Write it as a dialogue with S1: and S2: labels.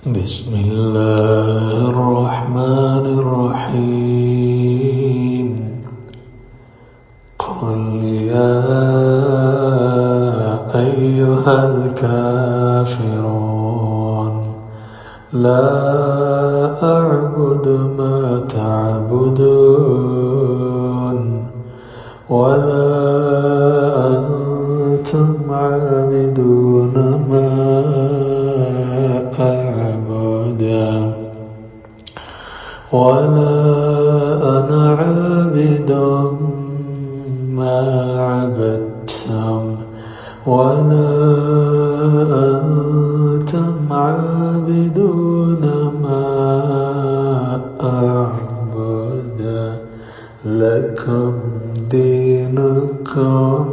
S1: بسم الله الرحمن الرحيم قل يا أيها الكافرون لا أعبد ما تعبدون ولا أنتم عابدون ما أعبد ولا أنا عابد ما عبدتم ولا أنتم عابدون ما أعبد لكم دينكم